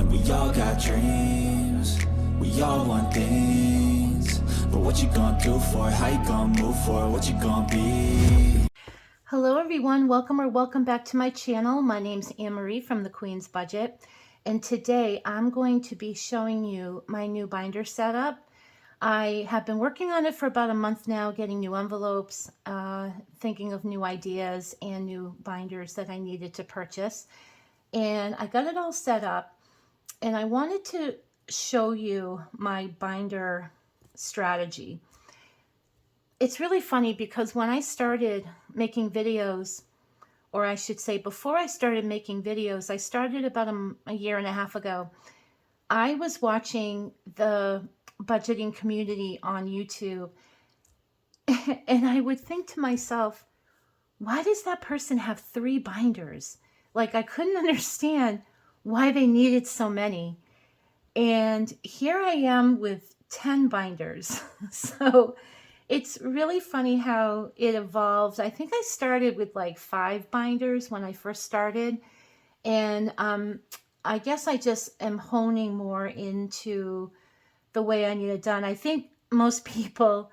And we all got dreams, we all want things. But what you gonna do for it? How you gonna move for it? What you gonna be? Hello everyone, welcome back to my channel. My name's Anne-Marie from The Queen's Budget, and today I'm going to be showing you my new binder setup. I have been working on it for about a month now, getting new envelopes, thinking of new ideas and new binders that I needed to purchase. And I got it all set up, and I wanted to show you my binder strategy. It's really funny because when I started making videos, or I should say before I started making videos, I started about a year and a half ago. I was watching the budgeting community on YouTube, and I would think to myself, why does that person have 3 binders? Like, I couldn't understand why they needed so many. And here I am with 10 binders. So it's really funny how it evolves. I think I started with like 5 binders when I first started. And I guess I just am honing more into the way I need it done. I think most people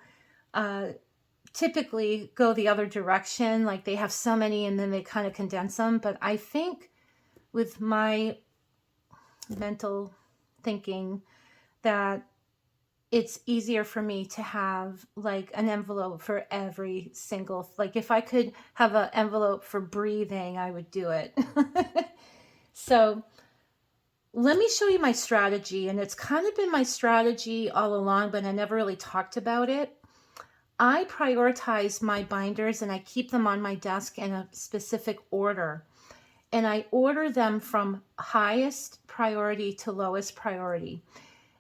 typically go the other direction. Like they have so many and then they kind of condense them. But I think with my mental thinking that it's easier for me to have like an envelope for every single, like if I could have an envelope for breathing, I would do it. So let me show you my strategy, and it's kind of been my strategy all along, but I never really talked about it. I prioritize my binders and I keep them on my desk in a specific order, and I order them from highest priority to lowest priority.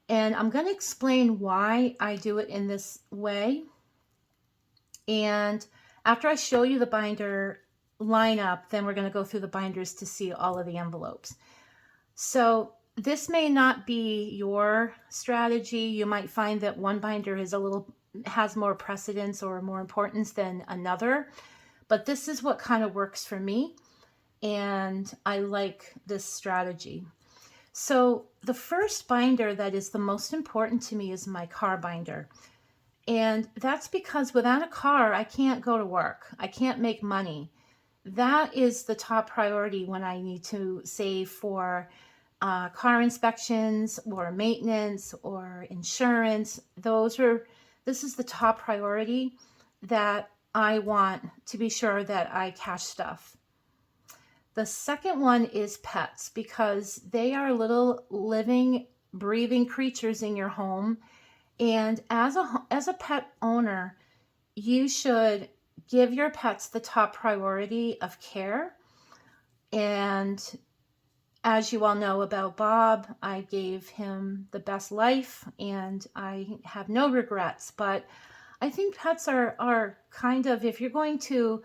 And I'm going to explain why I do it in this way. And after I show you the binder lineup, then we're going to go through the binders to see all of the envelopes. So this may not be your strategy. You might find that one binder has more precedence or more importance than another. But this is what kind of works for me. And I like this strategy. So the first binder that is the most important to me is my car binder. And that's because without a car, I can't go to work. I can't make money. That is the top priority when I need to save for car inspections or maintenance or insurance. This is the top priority that I want to be sure that I cash stuff. The second one is pets, because they are little living, breathing creatures in your home. And as a pet owner, you should give your pets the top priority of care. And as you all know about Bob, I gave him the best life and I have no regrets. But I think pets are kind of, if you're going to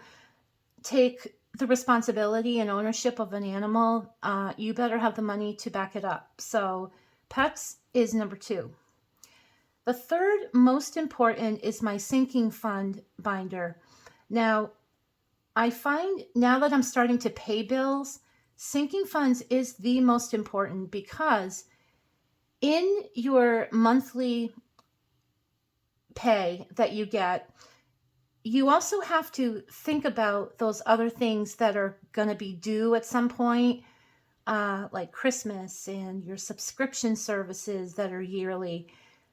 take the responsibility and ownership of an animal, you better have the money to back it up. So pets is number 2. The third most important is my sinking fund binder. Now, I find now that I'm starting to pay bills, sinking funds is the most important, because in your monthly pay that you get, you also have to think about those other things that are going to be due at some point, like Christmas and your subscription services that are yearly.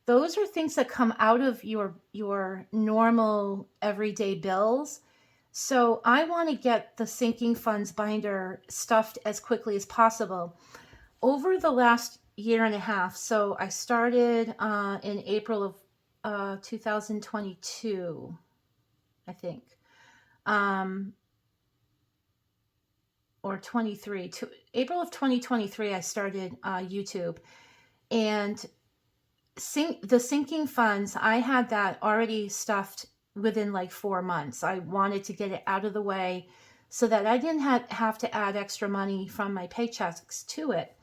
Those are things that come out of your normal everyday bills. So I want to get the sinking funds binder stuffed as quickly as possible. Over the last year and a half, so I started in April of 2022. I think, or 23, April of 2023, I started YouTube. And the sinking funds, I had that already stuffed within like 4 months. I wanted to get it out of the way so that I didn't have to add extra money from my paychecks to it,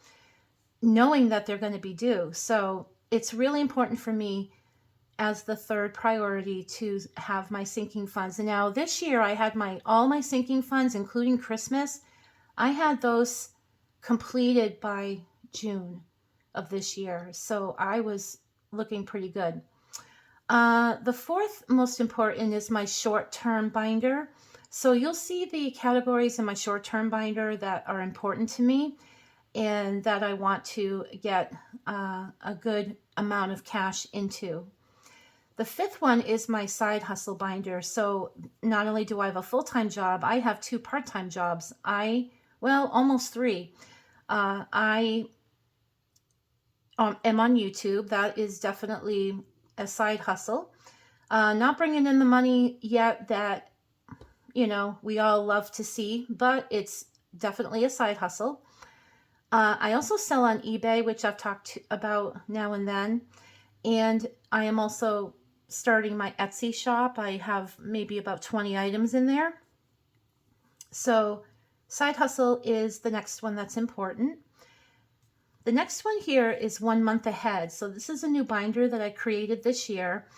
knowing that they're going to be due. So it's really important for me as the third priority to have my sinking funds. And now this year I had all my sinking funds, including Christmas. I had those completed by June of this year. So I was looking pretty good. The fourth most important is my short-term binder. So you'll see the categories in my short-term binder that are important to me and that I want to get a good amount of cash into. The fifth one is my side hustle binder. So not only do I have a full-time job, I have 2 part-time jobs. Well, almost 3. I am on YouTube. That is definitely a side hustle. Not bringing in the money yet that, we all love to see, but it's definitely a side hustle. I also sell on eBay, which I've talked about now and then. And I am also starting my Etsy shop. I have maybe about 20 items in there. So side hustle is the next one that's important. The next one here is 1 month ahead. So this is a new binder that I created this year.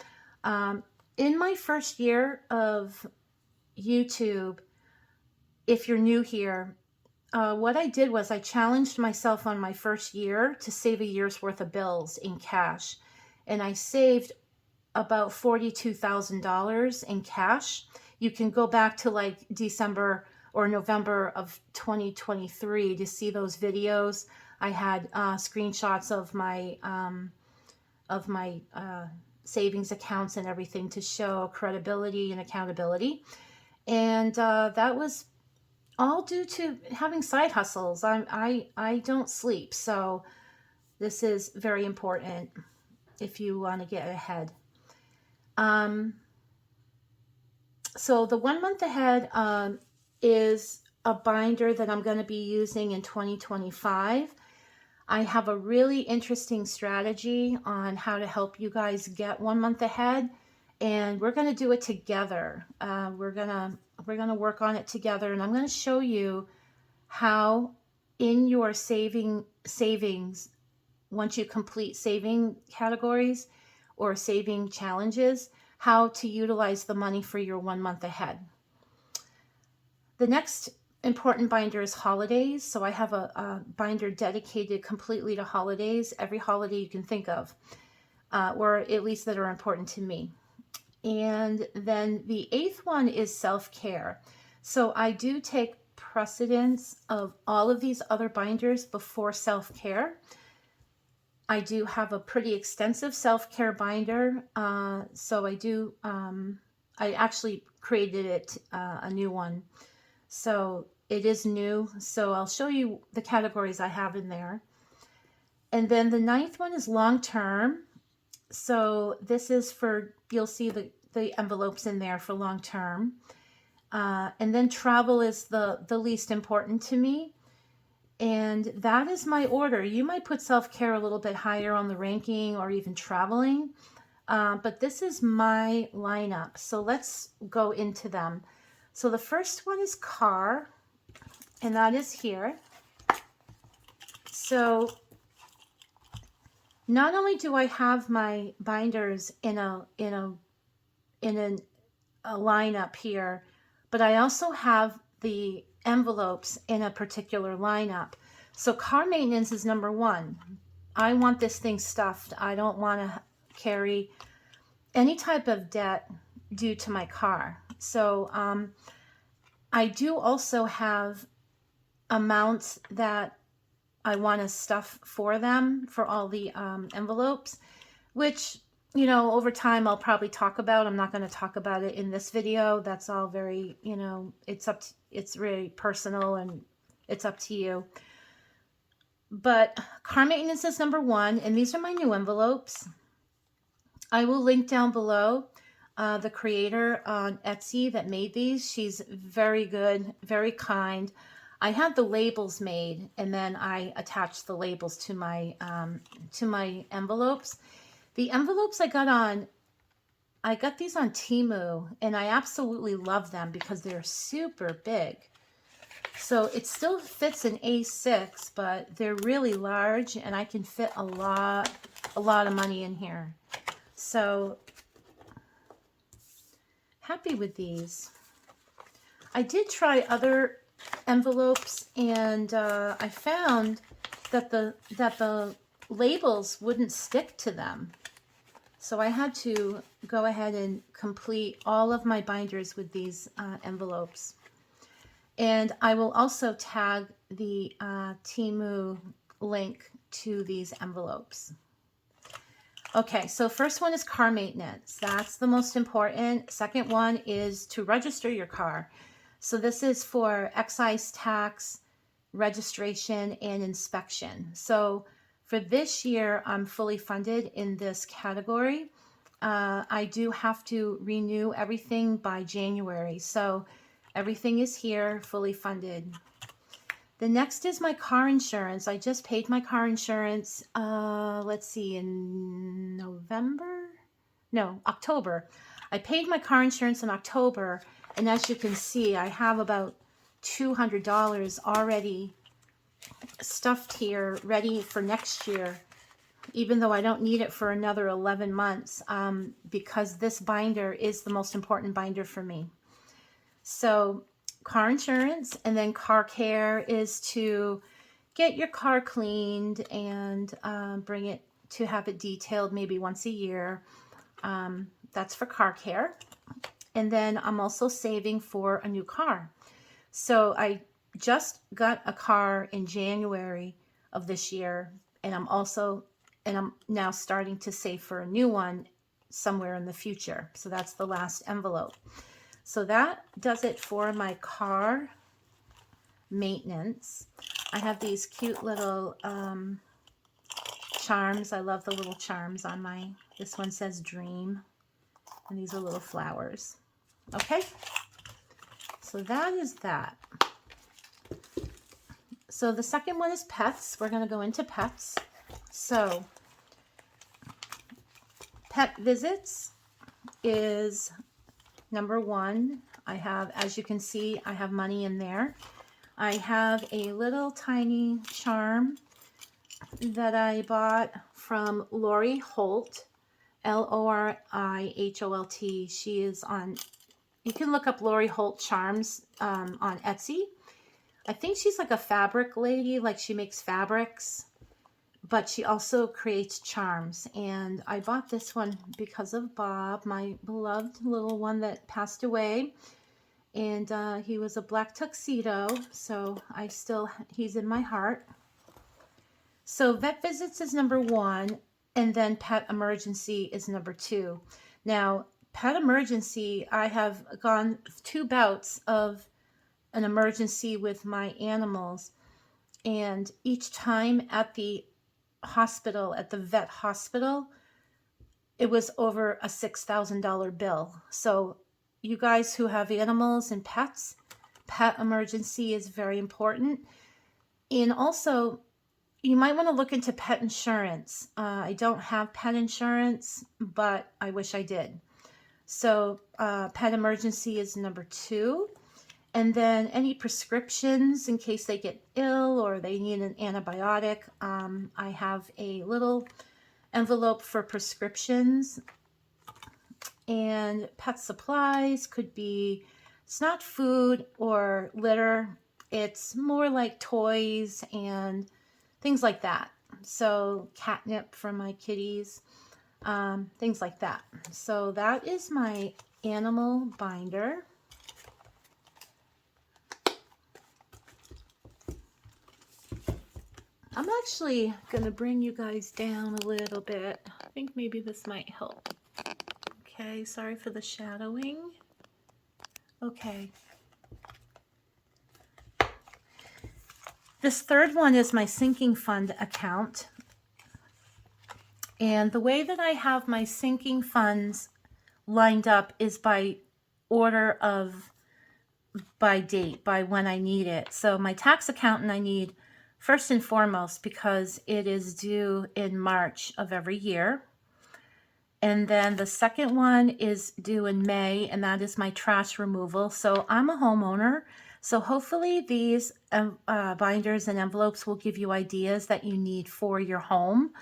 In my first year of YouTube, if you're new here, what I did was I challenged myself on my first year to save a year's worth of bills in cash. And I saved about $42,000 in cash. You can go back to like December or November of 2023 to see those videos. I had screenshots of my savings accounts and everything to show credibility and accountability. And that was all due to having side hustles. I don't sleep, so this is very important if you want to get ahead. So the 1 month ahead is a binder that I'm going to be using in 2025. I have a really interesting strategy on how to help you guys get 1 month ahead, and we're going to do it together. We're gonna work on it together, and I'm going to show you how in your savings, once you complete saving categories or saving challenges, how to utilize the money for your 1 month ahead. The next important binder is holidays. So I have a binder dedicated completely to holidays, every holiday you can think of, or at least that are important to me. And then the 8th one is self-care. So I do take precedence of all of these other binders before self-care. I do have a pretty extensive self-care binder. So I actually created it, a new one. So it is new. So I'll show you the categories I have in there. And then the 9th one is long-term. So this is for, you'll see the envelopes in there for long-term. And then travel is the least important to me. And that is my order. You might put self-care a little bit higher on the ranking or even traveling. But this is my lineup. So let's go into them. So the first one is car, and that is here. So not only do I have my binders in a lineup here, but I also have the envelopes in a particular lineup. So car maintenance is number 1. I want this thing stuffed. I don't want to carry any type of debt due to my car. So I do also have amounts that I want to stuff for them, for all the envelopes, which, over time I'll probably talk about. I'm not going to talk about it in this video. That's all very, it's really personal and it's up to you. But car maintenance is number 1, and these are my new envelopes. I will link down below the creator on Etsy that made these. She's very good, very kind. I had the labels made, and then I attached the labels to my envelopes. The envelopes I got these on Temu, and I absolutely love them because they're super big. So it still fits an A6, but they're really large, and I can fit a lot of money in here. So happy with these. I did try other envelopes, and I found that the labels wouldn't stick to them. So I had to go ahead and complete all of my binders with these envelopes. And I will also tag the Temu link to these envelopes. Okay, so first one is car maintenance. That's the most important. Second one is to register your car. So this is for excise tax, registration, and inspection. So for this year, I'm fully funded in this category. I do have to renew everything by January. So everything is here, fully funded. The next is my car insurance. I just paid my car insurance, let's see, in October. I paid my car insurance in October, and as you can see, I have about $200 already stuffed here, ready for next year, even though I don't need it for another 11 months, because this binder is the most important binder for me. So car insurance, and then car care is to get your car cleaned and bring it to have it detailed maybe once a year. That's for car care. And then I'm also saving for a new car. So I just got a car in January of this year, and I'm now starting to save for a new one somewhere in the future. So that's the last envelope. So that does it for my car maintenance. I have these cute little charms. I love the little charms on this one says dream, and these are little flowers. Okay, so that is that. So the second one is pets. We're going to go into pets. So pet visits is number one. I have, as you can see, I have money in there. I have a little tiny charm that I bought from Lori Holt, Loriholt. She is on, you can look up Lori Holt charms on Etsy. I think she's like a fabric lady, like she makes fabrics, but she also creates charms. And I bought this one because of Bob, my beloved little one that passed away. And he was a black tuxedo, so he's in my heart. So vet visits is number one, and then pet emergency is number two. Now, pet emergency, I have gone 2 bouts of an emergency with my animals, and each time at the hospital, at the vet hospital, it was over a $6,000 bill. So you guys who have animals and pets, pet emergency is very important. And also, you might want to look into pet insurance. I don't have pet insurance, but I wish I did. So pet emergency is number two. And then any prescriptions in case they get ill or they need an antibiotic. I have a little envelope for prescriptions. And pet supplies could be, it's not food or litter. It's more like toys and things like that. So catnip for my kitties, things like that. So that is my animal binder. I'm actually going to bring you guys down a little bit. I think maybe this might help. Okay, sorry for the shadowing. Okay. This third one is my sinking fund account. And the way that I have my sinking funds lined up is by order of, by date, by when I need it. So my tax accountant I need first and foremost because it is due in March of every year. And then the second one is due in May, and that is my trash removal. So I'm a homeowner. So hopefully these binders and envelopes will give you ideas that you need for your home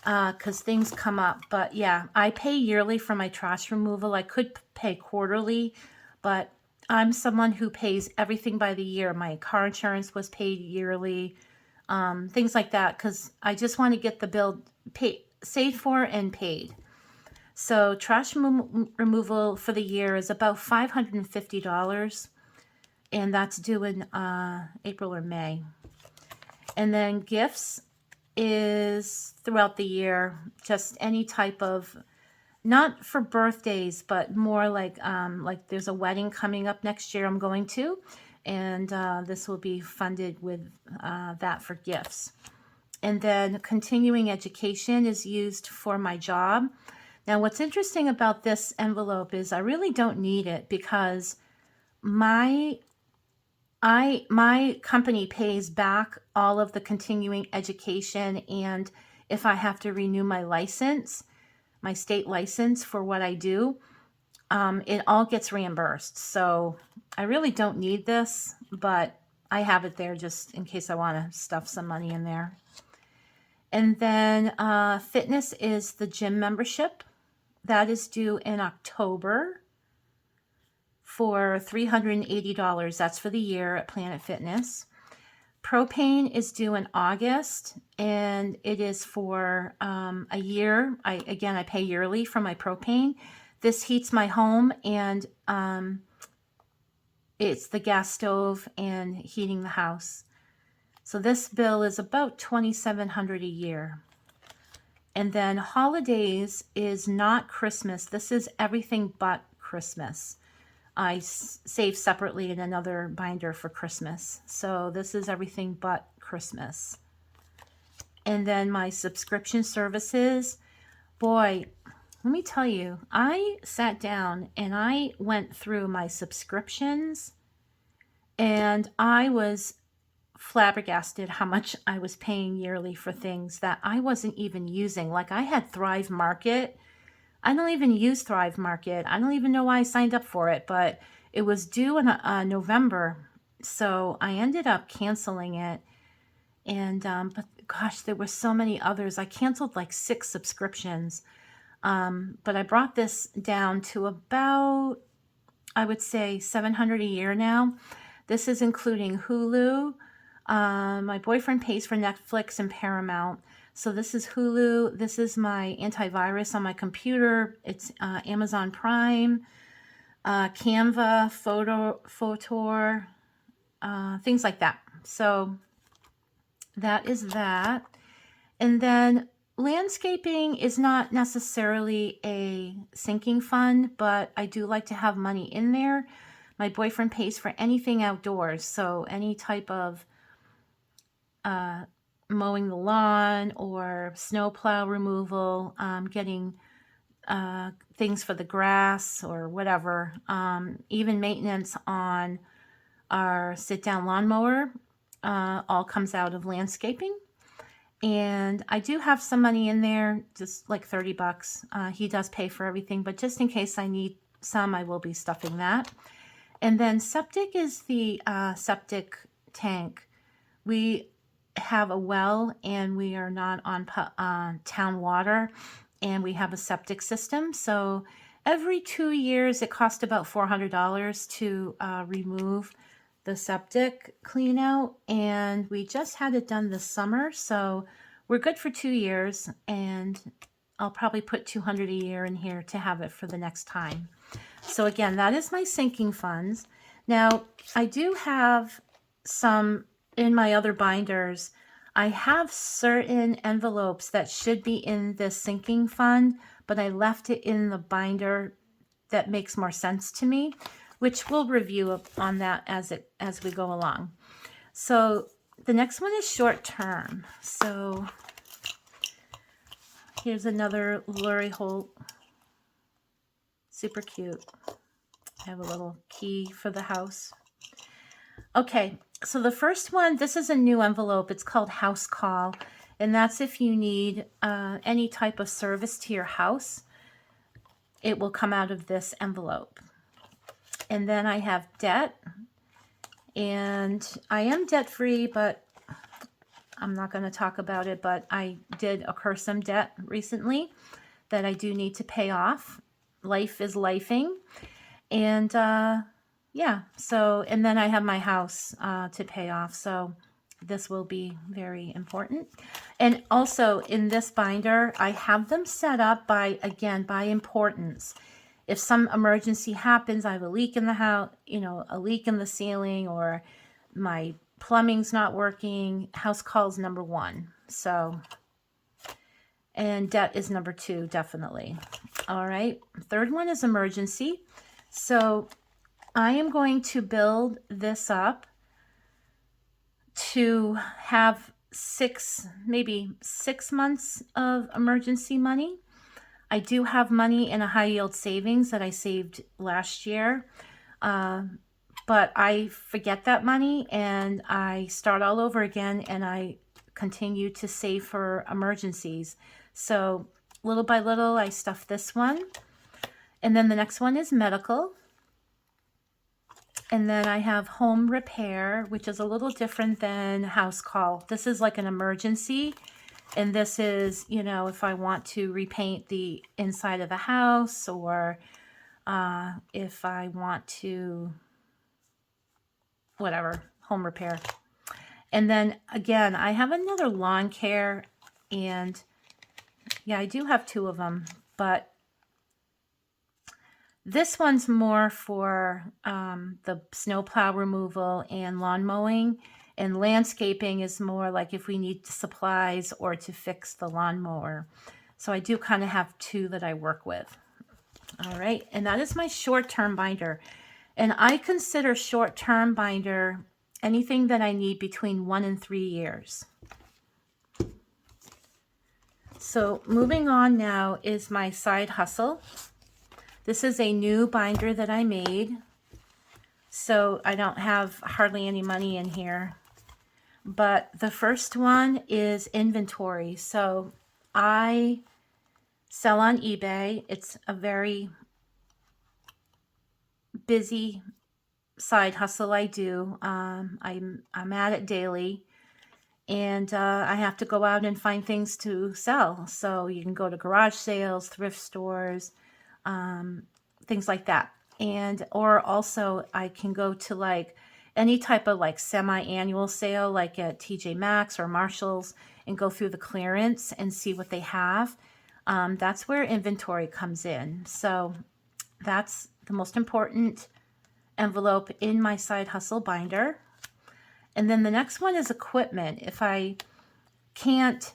because things come up. But yeah, I pay yearly for my trash removal. I could pay quarterly, but I'm someone who pays everything by the year. My car insurance was paid yearly. things like that, because I just want to get the bill saved for and paid. So trash removal for the year is about $550, and that's due in April or May. And then gifts is throughout the year, just any type of, not for birthdays, but more like there's a wedding coming up next year I'm going to, and this will be funded with that for gifts. And then continuing education is used for my job. Now, what's interesting about this envelope is I really don't need it, because my company pays back all of the continuing education, and if I have to renew my license, my state license for what I do, it all gets reimbursed. So I really don't need this, but I have it there just in case I want to stuff some money in there. And then fitness is the gym membership. That is due in October for $380. That's for the year at Planet Fitness. Propane is due in August, and it is for a year. I pay yearly for my propane. This heats my home, and it's the gas stove and heating the house. So this bill is about $2,700 a year. And then holidays is not Christmas. This is everything but Christmas. I save separately in another binder for Christmas. So this is everything but Christmas. And then my subscription services. Boy, let me tell you, I sat down and I went through my subscriptions, and I was flabbergasted how much I was paying yearly for things that I wasn't even using. Like, I had Thrive Market. I don't even use Thrive Market. I don't even know why I signed up for it, but it was due in November. So I ended up canceling it. And, but gosh, there were so many others. I canceled like 6 subscriptions. But I brought this down to about, I would say, $700 a year now. This is including Hulu. My boyfriend pays for Netflix and Paramount. So this is Hulu. This is my antivirus on my computer. It's Amazon Prime, Canva, Photor, things like that. So that is that. And then landscaping is not necessarily a sinking fund, but I do like to have money in there. My boyfriend pays for anything outdoors. So any type of mowing the lawn or snowplow removal, getting things for the grass or whatever, even maintenance on our sit-down lawnmower, all comes out of landscaping. And I do have some money in there, just like $30. He does pay for everything, but just in case I need some, I will be stuffing that. And then septic is the septic tank. We have a well, and we are not on town water, and we have a septic system. So every 2 years, it costs about $400 to remove the septic clean out, and we just had it done this summer, so we're good for 2 years, and I'll probably put $200 a year in here to have it for the next time. So again, that is my sinking funds. Now, I do have some in my other binders. I have certain envelopes that should be in this sinking fund, but I left it in the binder that makes more sense to me, which we'll review on that as we go along. So the next one is short term. So here's another Lori Holt. Super cute. I have a little key for the house. Okay, so the first one, this is a new envelope. It's called House Call, and that's if you need any type of service to your house. It will come out of this envelope. And then I have debt, and I am debt-free, but I'm not going to talk about it, but I did incur some debt recently that I do need to pay off. Life is lifing. And yeah, so, and then I have my house to pay off. So this will be very important. And also in this binder, I have them set up by, again, by importance. If some emergency happens, I have a leak in the house, you know, a leak in the ceiling, or my plumbing's not working, house calls number 1. So, and debt is number 2, definitely. All right. Third one is emergency. So I am going to build this up to have maybe 6 months of emergency money. I do have money in a high yield savings that I saved last year, but I forget that money and I start all over again, and I continue to save for emergencies. So little by little, I stuff this one. And then the next one is medical. And then I have home repair, which is a little different than house call. This is like an emergency. And this is, you know, if I want to repaint the inside of the house, or if I want to, whatever, home repair. And then again, I have another lawn care, and yeah, I do have 2 of them, but this one's more for the snowplow removal and lawn mowing, and landscaping is more like if we need supplies or to fix the lawnmower. So I do kind of have 2 that I work with. All right, and that is my short-term binder. And I consider short-term binder anything that I need between 1 and 3 years. So moving on now is my side hustle. This is a new binder that I made, so I don't have hardly any money in here. But the first one is inventory. So I sell on eBay. It's a very busy side hustle I do. I'm at it daily, and I have to go out and find things to sell. So you can go to garage sales, thrift stores, things like that. And, or also I can go to like any type of like semi-annual sale, like at TJ Maxx or Marshall's, and go through the clearance and see what they have. That's where inventory comes in. So that's the most important envelope in my side hustle binder. And then the next one is equipment. If I can't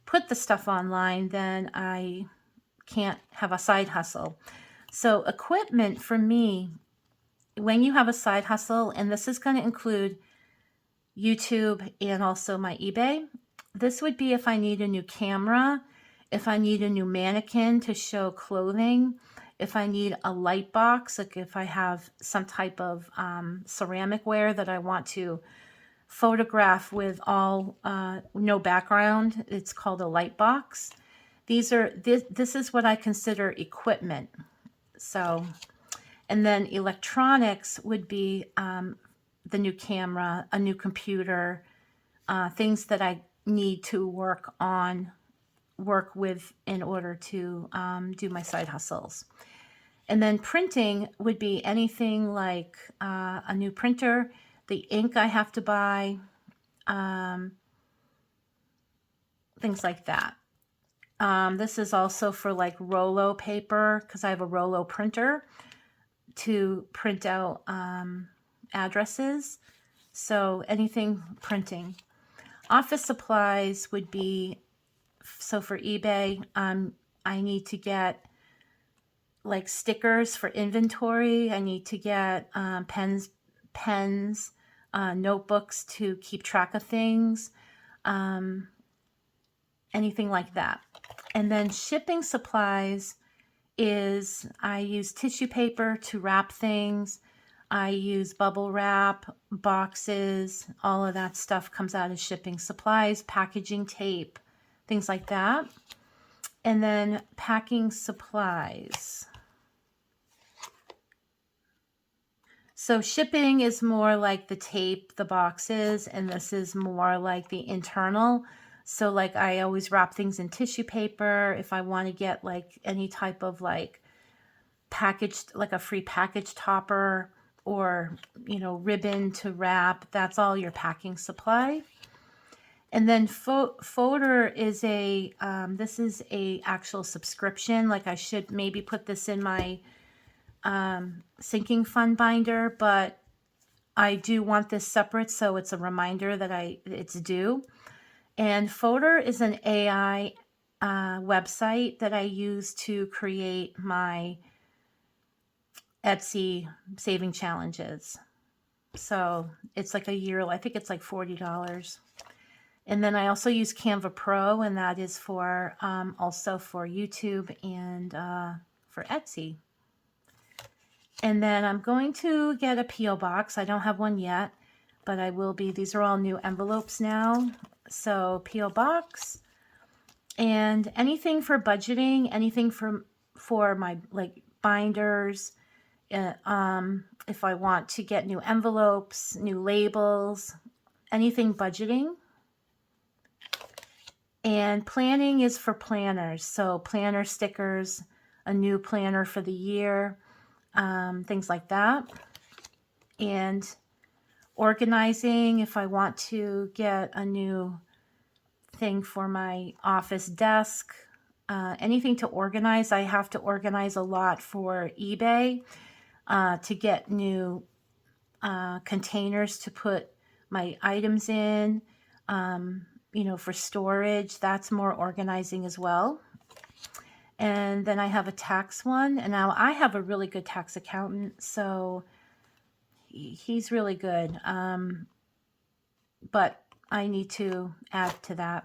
put the stuff online, then I can't have a side hustle. So equipment for me, when you have a side hustle, and this is going to include YouTube and also my eBay, this would be if I need a new camera, if I need a new mannequin to show clothing, if I need a light box, like if I have some type of ceramic ware that I want to photograph with all no background, it's called a light box. This is what I consider equipment. So, and then electronics would be the new camera, a new computer, things that I need to work with in order to do my side hustles. And then printing would be anything like a new printer, the ink I have to buy, things like that. This is also for like Rollo paper, because I have a Rollo printer to print out addresses. So anything printing. Office supplies would be, so for eBay, I need to get like stickers for inventory. I need to get pens, notebooks to keep track of things, anything like that. And then shipping supplies is, I use tissue paper to wrap things. I use bubble wrap, boxes, all of that stuff comes out of shipping supplies, packaging tape, things like that. And then packing supplies. So shipping is more like the tape, the boxes, and this is more like the internal. So like I always wrap things in tissue paper. If I want to get like any type of like packaged, like a free package topper, or, you know, ribbon to wrap. That's all your packing supply. And then Folder is a, this is a actual subscription. Like I should maybe put this in my sinking fund binder, but I do want this separate, so it's a reminder that it's due. And Folder is an AI website that I use to create my Etsy saving challenges. So it's like a year, I think it's like $40. And then I also use Canva Pro, and that is for also for YouTube and for Etsy. And then I'm going to get a P.O. box. I don't have one yet, but I will be. These are all new envelopes now. So P.O. box, and anything for budgeting, anything for my like binders. If I want to get new envelopes, new labels, anything budgeting. And planning is for planners. So planner stickers, a new planner for the year, things like that. And organizing, if I want to get a new thing for my office desk, anything to organize. I have to organize a lot for eBay to get new containers to put my items in, you know, for storage. That's more organizing as well. And then I have a tax one, and now I have a really good tax accountant, so he's really good. But I need to add to that.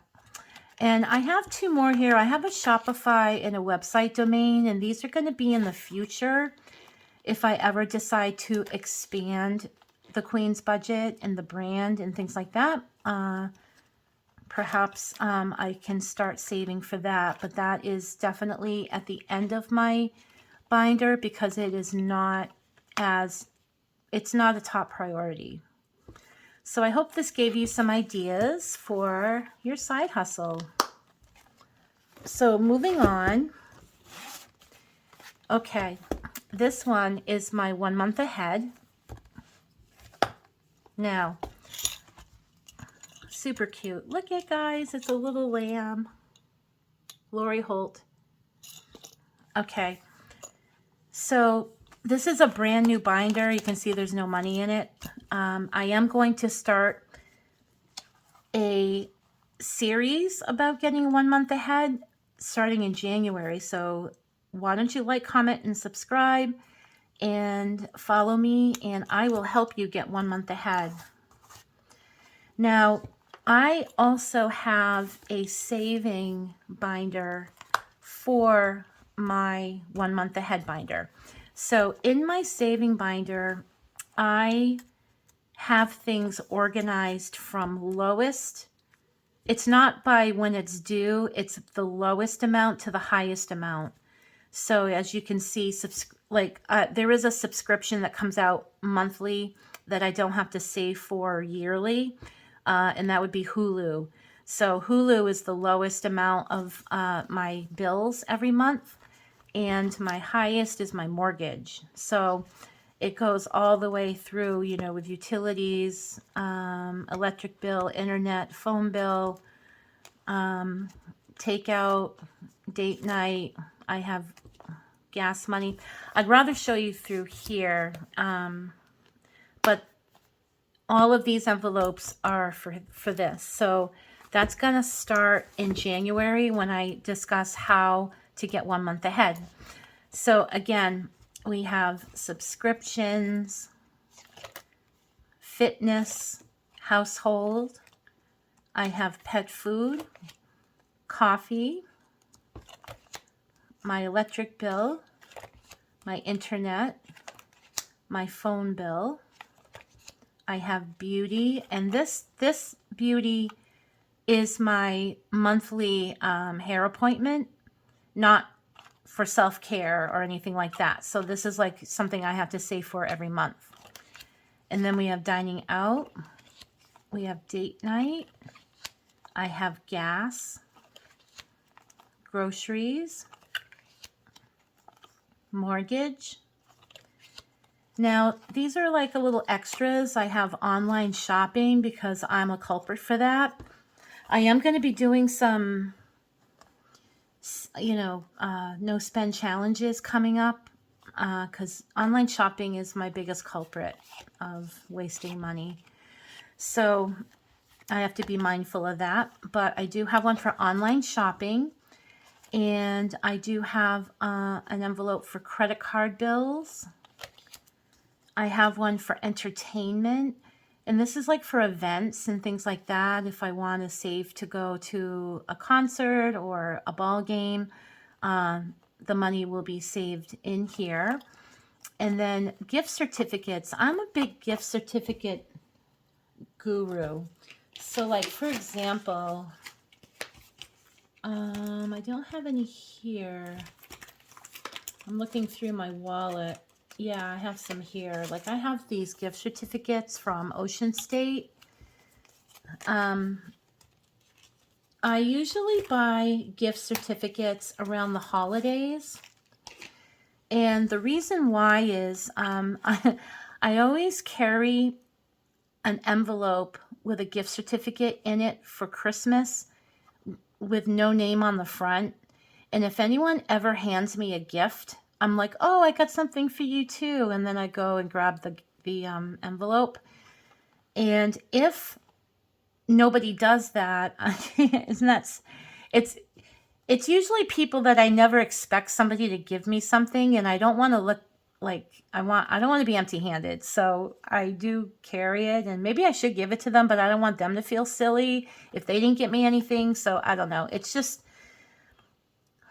And I have two more here. I have a Shopify and a website domain, and these are going to be in the future if I ever decide to expand the Queen's Budget and the brand and things like that. Perhaps I can start saving for that, but that is definitely at the end of my binder because it is not it's not a top priority. So I hope this gave you some ideas for your side hustle. So moving on. Okay, this one is my 1 month ahead. Now, super cute. Look at, guys, it's a little lamb. Lori Holt. Okay, so this is a brand new binder. You can see there's no money in it. I am going to start a series about getting 1 month ahead starting in January. So why don't you like, comment, and subscribe and follow me, and I will help you get 1 month ahead. Now, I also have a saving binder for my 1 month ahead binder. So in my saving binder, I have things organized from lowest. It's not by when it's due, it's the lowest amount to the highest amount. So as you can see, there is a subscription that comes out monthly that I don't have to save for yearly, and that would be Hulu. So Hulu is the lowest amount of my bills every month, and my highest is my mortgage. So it goes all the way through, you know, with utilities, electric bill, internet, phone bill, takeout, date night. I have gas money. I'd rather show you through here, but all of these envelopes are for this. So that's going to start in January when I discuss how to get 1 month ahead. So again, we have subscriptions, fitness, household. I have pet food, coffee, my electric bill, my internet, my phone bill. I have beauty, and this beauty is my monthly hair appointment, not for self-care or anything like that. So this is like something I have to save for every month. And then we have dining out. We have date night. I have gas, groceries, mortgage. Now, these are like a little extras. I have online shopping because I'm a culprit for that. I am going to be doing some, no spend challenges coming up because online shopping is my biggest culprit of wasting money. So I have to be mindful of that. But I do have one for online shopping. And I do have an envelope for credit card bills. I have one for entertainment. And this is like for events and things like that. If I want to save to go to a concert or a ball game, the money will be saved in here. And then gift certificates. I'm a big gift certificate guru. So like, for example, I don't have any here. I'm looking through my wallet. Yeah, I have some here. Like I have these gift certificates from Ocean State. I usually buy gift certificates around the holidays. And the reason why is I always carry an envelope with a gift certificate in it for Christmas with no name on the front. And if anyone ever hands me a gift, I'm like, oh, I got something for you too. And then I go and grab the envelope. And if nobody does that, it's usually people that I never expect somebody to give me something, and I don't want to look like I don't want to be empty-handed. So I do carry it, and maybe I should give it to them, but I don't want them to feel silly if they didn't get me anything. So I don't know. It's just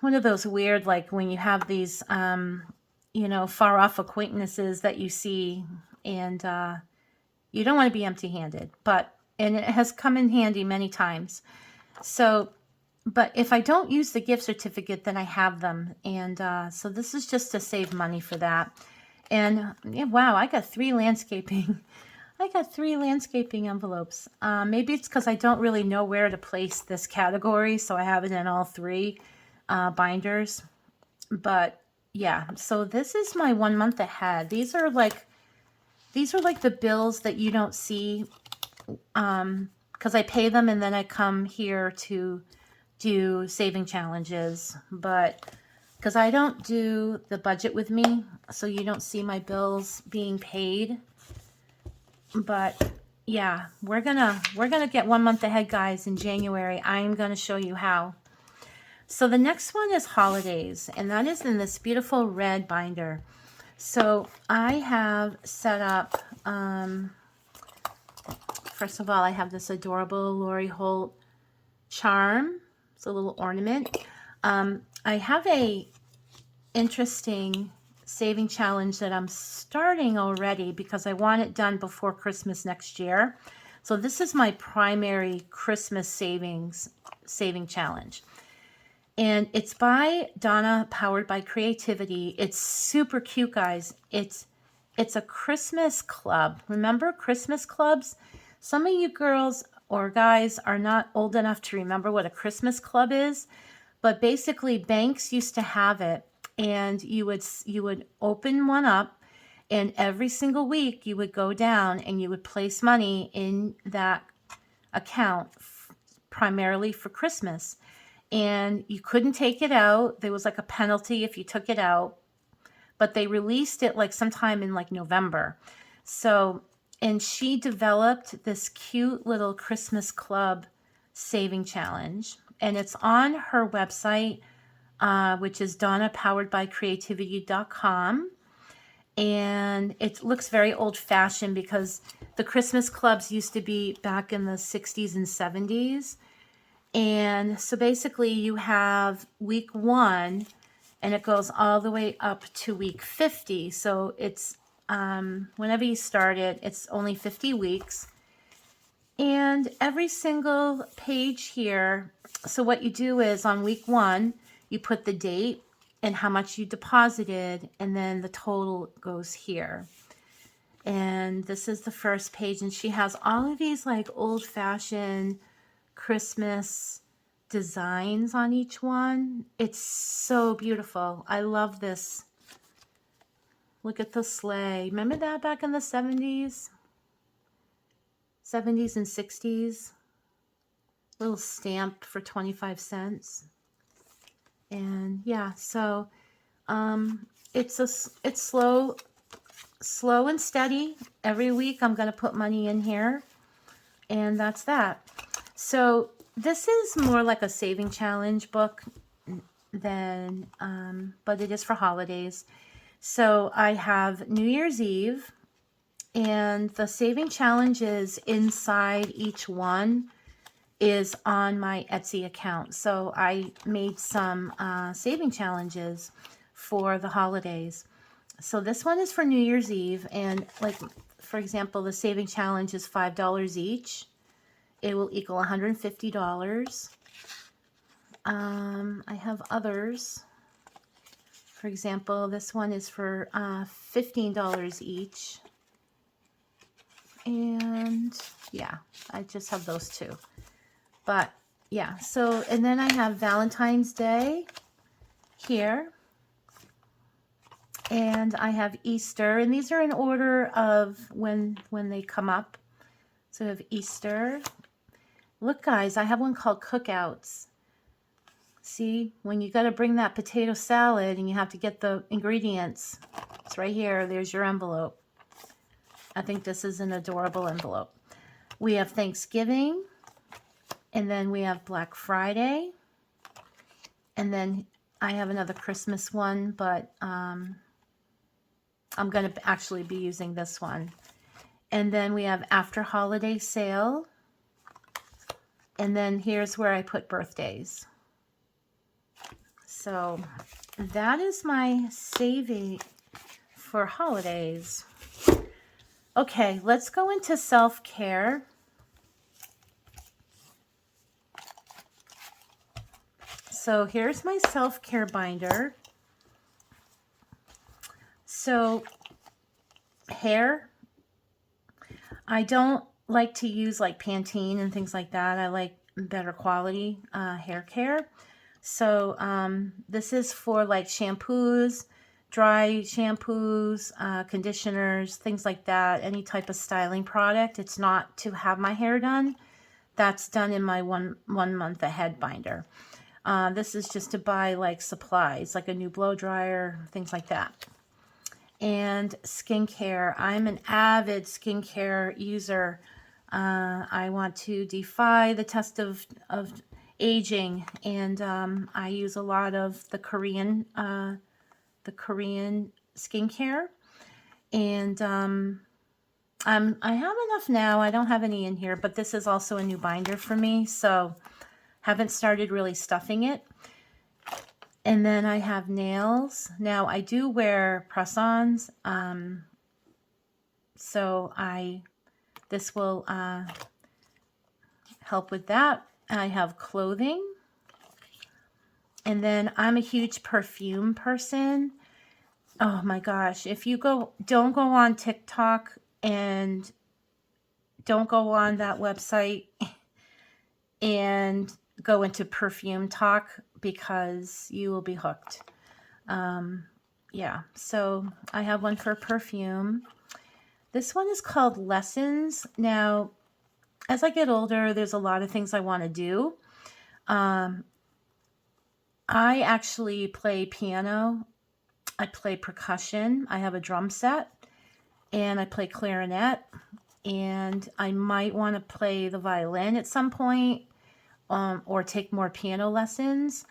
one of those weird, like when you have these, far off acquaintances that you see, and you don't want to be empty-handed, and it has come in handy many times. So, but if I don't use the gift certificate, then I have them. And so this is just to save money for that. And yeah, wow, I got 3 landscaping. I got 3 landscaping envelopes. Maybe it's because I don't really know where to place this category, so I have it in all 3 binders. But yeah, so this is my 1 month ahead. These are like the bills that you don't see because I pay them and then I come here to do saving challenges. But because I don't do the budget with me, so you don't see my bills being paid. But yeah, we're gonna get 1 month ahead, guys. In January, I'm gonna show you how. So the next one is holidays, and that is in this beautiful red binder. So I have set up, first of all, I have this adorable Lori Holt charm. It's a little ornament. I have a interesting saving challenge that I'm starting already because I want it done before Christmas next year. So this is my primary Christmas saving challenge. And it's by Donna, powered by Creativity. It's super cute, guys. It's a Christmas club. Remember Christmas clubs? Some of you girls or guys are not old enough to remember what a Christmas club is, but basically banks used to have it, and you would open one up, and every single week you would go down and you would place money in that account primarily for Christmas. And you couldn't take it out. There was like a penalty if you took it out, but they released it like sometime in like November. So, and she developed this cute little Christmas club saving challenge, and it's on her website, which is donnapoweredbycreativity.com. And it looks very old-fashioned because the Christmas clubs used to be back in the 60s and 70s. And so basically you have week 1 and it goes all the way up to week 50. So it's whenever you start it, it's only 50 weeks. And every single page here, so what you do is on week 1, you put the date and how much you deposited, and then the total goes here. And this is the first page, and she has all of these like old-fashioned Christmas designs on each one. It's so beautiful. I love this. Look at the sleigh. Remember that back in the 70s? 70s and 60s? Little stamp for 25 cents. And yeah, so it's slow and steady. Every week I'm going to put money in here, and that's that. So this is more like a saving challenge book than, but it is for holidays. So I have New Year's Eve, and the saving challenges inside each one is on my Etsy account. So I made some saving challenges for the holidays. So this one is for New Year's Eve, and like, for example, the saving challenge is $5 each. It will equal $150. I have others. For example, this one is for $15 each. And yeah, I just have those two. But yeah, so, and then I have Valentine's Day here. And I have Easter, and these are in order of when they come up. So I have Easter. Look, guys, I have one called Cookouts. See, when you got to bring that potato salad and you have to get the ingredients, it's right here. There's your envelope. I think this is an adorable envelope. We have Thanksgiving, and then we have Black Friday, and then I have another Christmas one, but I'm going to actually be using this one. And then we have After Holiday Sale, and then here's where I put birthdays. So that is my saving for holidays. Okay, let's go into self-care. So here's my self-care binder. So hair, I don't like to use like Pantene and things like that. I like better quality hair care. So this is for like shampoos, dry shampoos, conditioners, things like that, any type of styling product. It's not to have my hair done. That's done in my one month ahead binder. This is just to buy like supplies, like a new blow dryer, things like that. And skincare. I'm an avid skincare user. I want to defy the test of aging, and I use a lot of the Korean skincare, and I have enough now. I don't have any in here, but this is also a new binder for me, so haven't started really stuffing it. And then I have nails. Now I do wear press-ons, so this will help with that. I have clothing, and then I'm a huge perfume person. Oh my gosh, if you don't go on TikTok and don't go on that website and go into perfume talk, because you will be hooked. Yeah, so I have one for perfume. This one is called Lessons. Now, as I get older, there's a lot of things I want to do. I actually play piano. I play percussion. I have a drum set, and I play clarinet, and I might want to play the violin at some point, or take more piano lessons.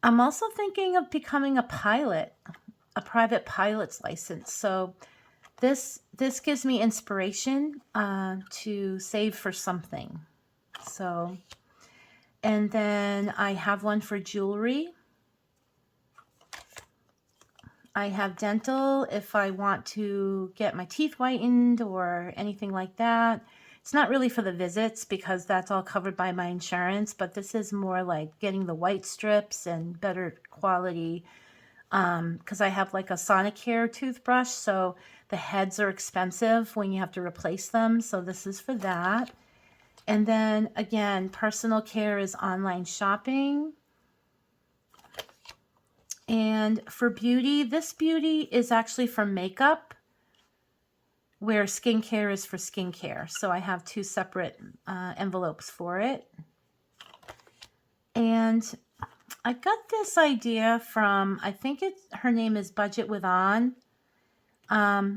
I'm also thinking of becoming a pilot, a private pilot's license. So this gives me inspiration to save for something. So, and then I have one for jewelry. I have dental if I want to get my teeth whitened or anything like that. It's not really for the visits because that's all covered by my insurance, but this is more like getting the white strips and better quality, because I have like a Sonicare toothbrush, so the heads are expensive when you have to replace them, so this is for that. And then again, personal care is online shopping. And for beauty, this beauty is actually for makeup, where skincare is for skincare. So I have two separate envelopes for it. And I got this idea from, I think her name is Budget with On.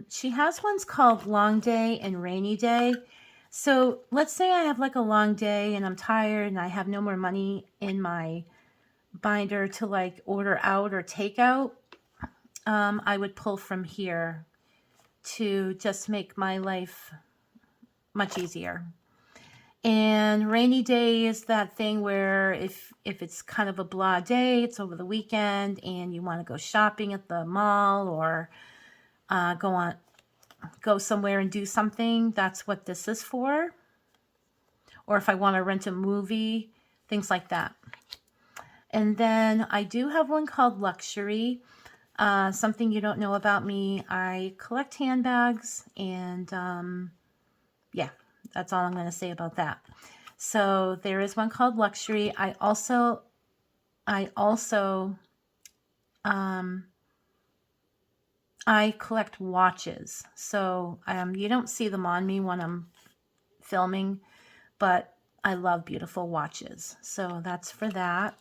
She has ones called Long Day and Rainy Day. So let's say I have like a long day and I'm tired and I have no more money in my binder to like order out or take out. I would pull from here to just make my life much easier. And rainy day is that thing where if it's kind of a blah day, it's over the weekend and you want to go shopping at the mall or go somewhere and do something, that's what this is for. Or if I want to rent a movie, things like that. And then I do have one called Luxury. Something you don't know about me, I collect handbags, and yeah, that's all I'm going to say about that. So there is one called Luxury. I also I collect watches. So you don't see them on me when I'm filming, but I love beautiful watches. So that's for that.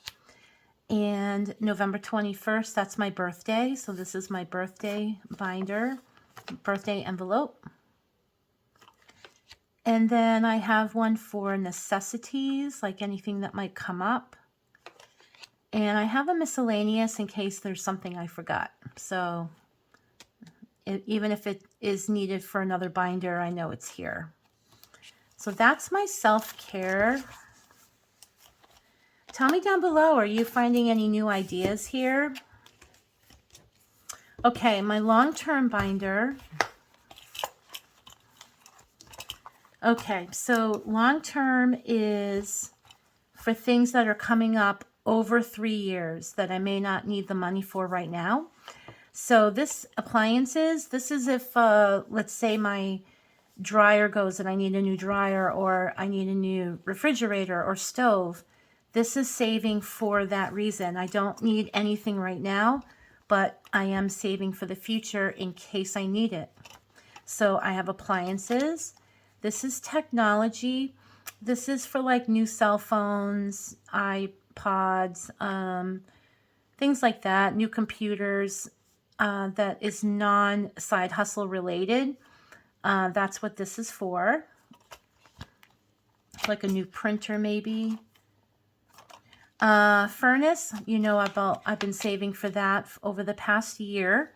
And November 21st, that's my birthday. So this is my birthday binder, birthday envelope. And then I have one for necessities, like anything that might come up. And I have a miscellaneous in case there's something I forgot. So even if it is needed for another binder, I know it's here. So that's my self-care. Tell me down below, are you finding any new ideas here? Okay, my long-term binder. Okay, so long-term is for things that are coming up over 3 years that I may not need the money for right now. So this appliances, this is if, let's say my dryer goes and I need a new dryer, or I need a new refrigerator or stove. This is saving for that reason. I don't need anything right now, but I am saving for the future in case I need it. So I have appliances. This is technology. This is for like new cell phones, iPods, things like that, new computers, that is non-side hustle related. That's what this is for. Like a new printer maybe. Furnace, you know, I've been saving for that over the past year.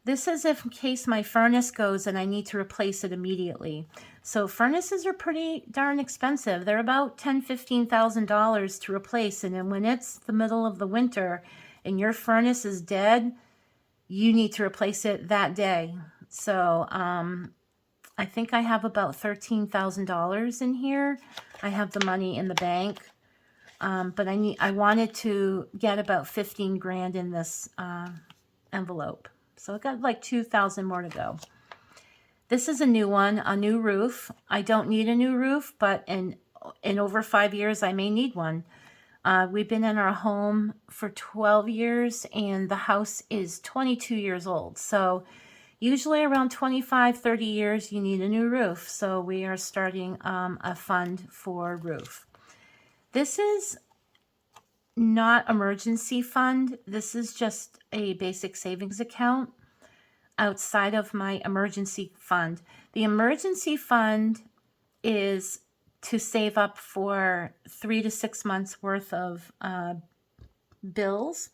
This is if in case my furnace goes and I need to replace it immediately. So furnaces are pretty darn expensive. They're about $10,000, $15,000 to replace. And then when it's the middle of the winter and your furnace is dead, you need to replace it that day. So I think I have about $13,000 in here. I have the money in the bank. But I wanted to get about 15 grand in this envelope. So I got like 2,000 more to go. This is a new one, a new roof. I don't need a new roof, but in over 5 years, I may need one. We've been in our home for 12 years and the house is 22 years old. So usually around 25, 30 years, you need a new roof. So we are starting a fund for roof. This is not emergency fund. This is just a basic savings account outside of my emergency fund. The emergency fund is to save up for 3 to 6 months worth of bills,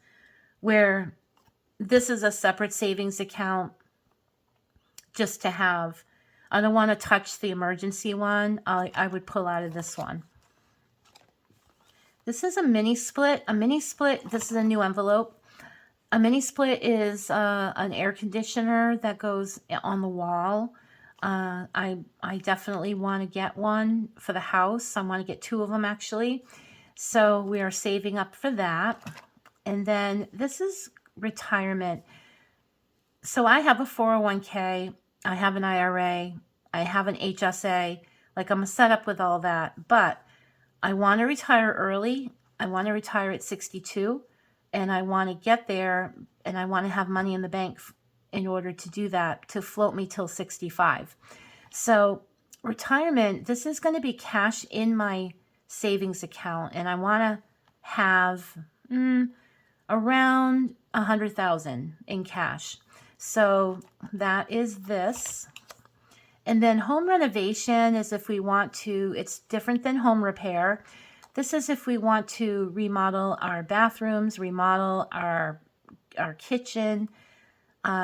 where this is a separate savings account just to have. I don't want to touch the emergency one. I would pull out of this one. This is a mini split. A mini split, this is a new envelope. A mini split is an air conditioner that goes on the wall. I definitely want to get one for the house. I want to get 2 of them actually. So we are saving up for that. And then this is retirement. So I have a 401k. I have an IRA. I have an HSA. Like I'm set up with all that. But I want to retire early. I want to retire at 62. and I want to get there, and I want to have money in the bank in order to do that, to float me till 65. So retirement, this is going to be cash in my savings account, and I want to have around 100,000 in cash. So that is this. And then home renovation is if we want to, it's different than home repair. This is if we want to remodel our bathrooms, remodel our kitchen,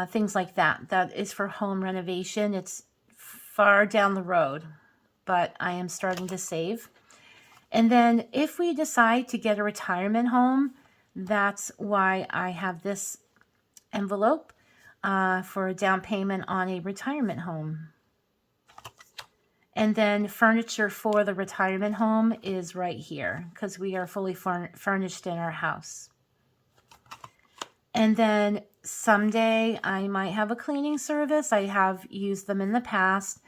things like that. That is for home renovation. It's far down the road, but I am starting to save. And then if we decide to get a retirement home, that's why I have this envelope for a down payment on a retirement home. And then furniture for the retirement home is right here because we are fully furnished in our house. And then someday I might have a cleaning service. I have used them in the past,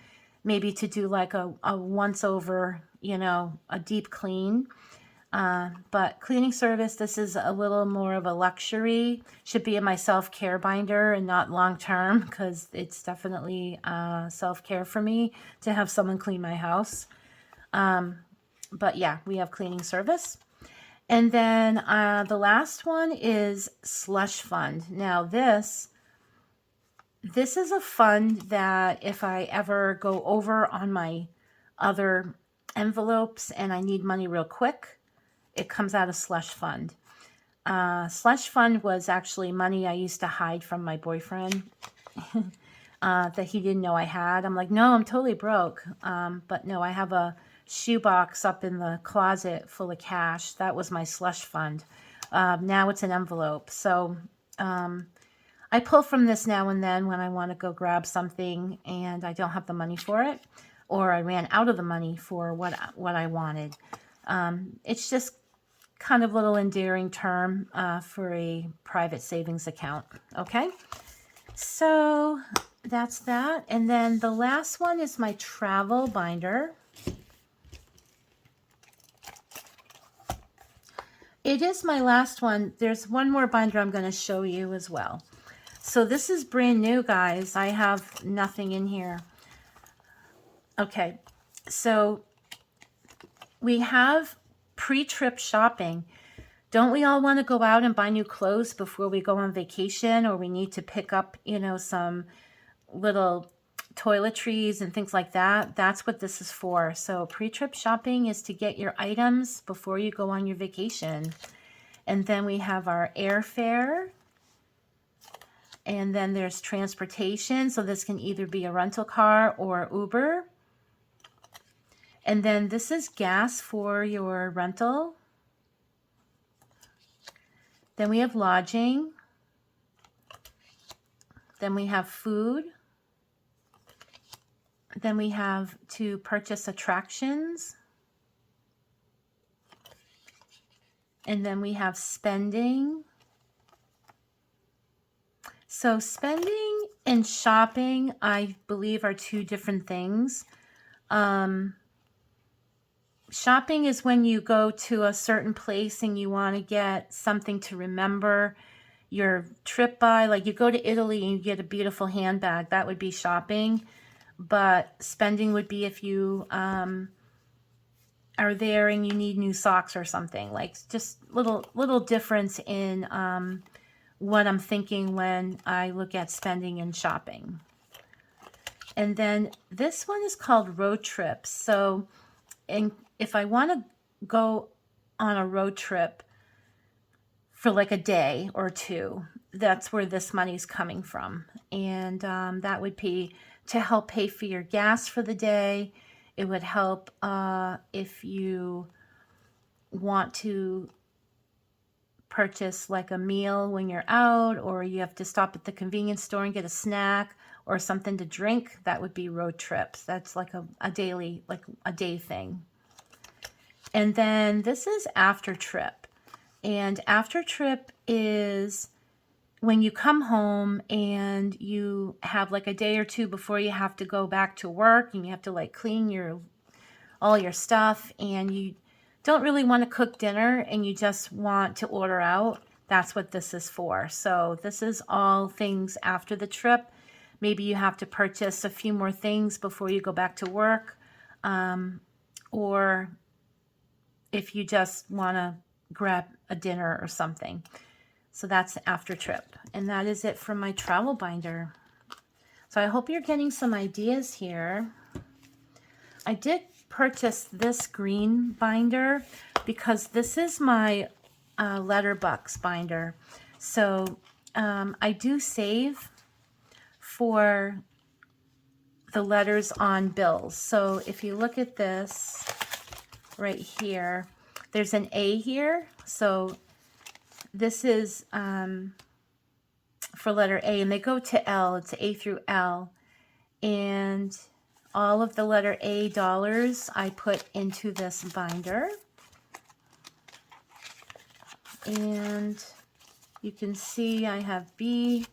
maybe to do like a once over, a deep clean. But cleaning service, this is a little more of a luxury. Should be in my self-care binder and not long-term, because it's definitely self-care for me to have someone clean my house. But yeah, we have cleaning service. And then the last one is slush fund. Now this is a fund that if I ever go over on my other envelopes and I need money real quick, it comes out of slush fund. Slush fund was actually money I used to hide from my boyfriend that he didn't know I had. I'm like, no, I'm totally broke. But no, I have a shoebox up in the closet full of cash. That was my slush fund. Now it's an envelope. So I pull from this now and then when I want to go grab something and I don't have the money for it, or I ran out of the money for what I wanted. It's just kind of little endearing term for a private savings account. Okay, so that's that. And then the last one is my travel binder. It is my last one. There's one more binder I'm going to show you as well. So this is brand new, guys. I have nothing in here. Okay, so we have pre-trip shopping. Don't we all want to go out and buy new clothes before we go on vacation, or we need to pick up, some little toiletries and things like that? That's what this is for. So pre-trip shopping is to get your items before you go on your vacation. And then we have our airfare. And then there's transportation. So this can either be a rental car or Uber. And then this is gas for your rental. Then we have lodging. Then we have food. Then we have to purchase attractions. And then we have spending. So spending and shopping, I believe, are two different things. Shopping is when you go to a certain place and you want to get something to remember your trip by. Like you go to Italy and you get a beautiful handbag. That would be shopping. But spending would be if you are there and you need new socks or something. Like just little difference in what I'm thinking when I look at spending and shopping. And then this one is called road trips. So if I want to go on a road trip for like a day or two, that's where this money's coming from. And that would be to help pay for your gas for the day. It would help if you want to purchase like a meal when you're out, or you have to stop at the convenience store and get a snack or something to drink. That would be road trips. That's like a daily, like a day thing. And then this is after trip. And after trip is when you come home and you have like a day or two before you have to go back to work, and you have to like clean all your stuff, and you don't really want to cook dinner and you just want to order out. that's what this is for. So this is all things after the trip. Maybe you have to purchase a few more things before you go back to work. Or if you just want to grab a dinner or something. So that's after trip. And that is it from my travel binder. So I hope you're getting some ideas here. I did purchase this green binder because this is my letterbox binder. So I do save for the letters on bills. So if you look at this right here, there's an A here. So this is for letter A, and they go to L. It's A through L. And all of the letter A dollars I put into this binder. And you can see I have B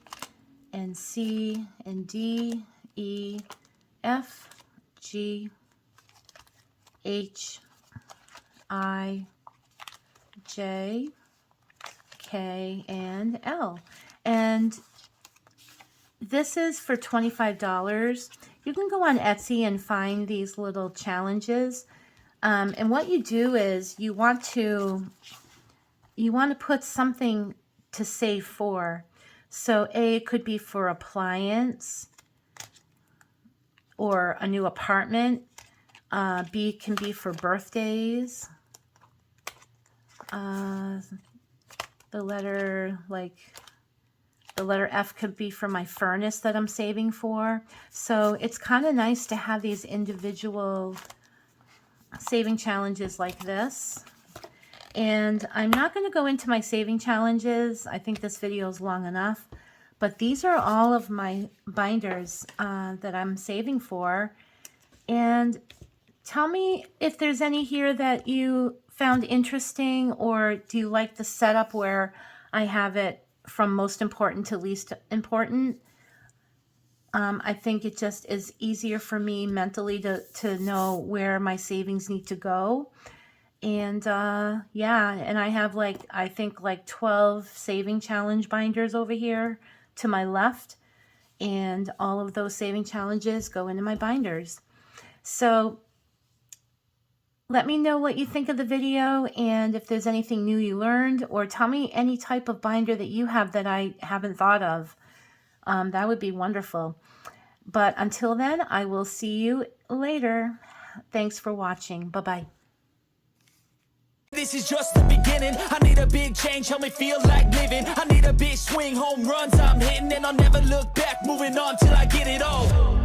and C and D, E, F, G, H, I, J, K, and L. And this is for $25. You can go on Etsy and find these little challenges. And what you do is you want to put something to save for. So A could be for appliance or a new apartment. B can be for birthdays. The letter F could be for my furnace that I'm saving for. So it's kind of nice to have these individual saving challenges like this. And I'm not going to go into my saving challenges. I think this video is long enough. But these are all of my binders that I'm saving for. And tell me if there's any here that you found interesting, or do you like the setup where I have it from most important to least important? I think it just is easier for me mentally to know where my savings need to go. And yeah, and I have I think 12 saving challenge binders over here to my left, and all of those saving challenges go into my binders. So let me know what you think of the video, and if there's anything new you learned, or tell me any type of binder that you have that I haven't thought of. That would be wonderful. But until then, I will see you later. Thanks for watching. Bye-bye. This is just the beginning. I need a big change, help me feel like living. I need a big swing, home runs I'm hitting, and I'll never look back, moving on till I get it all.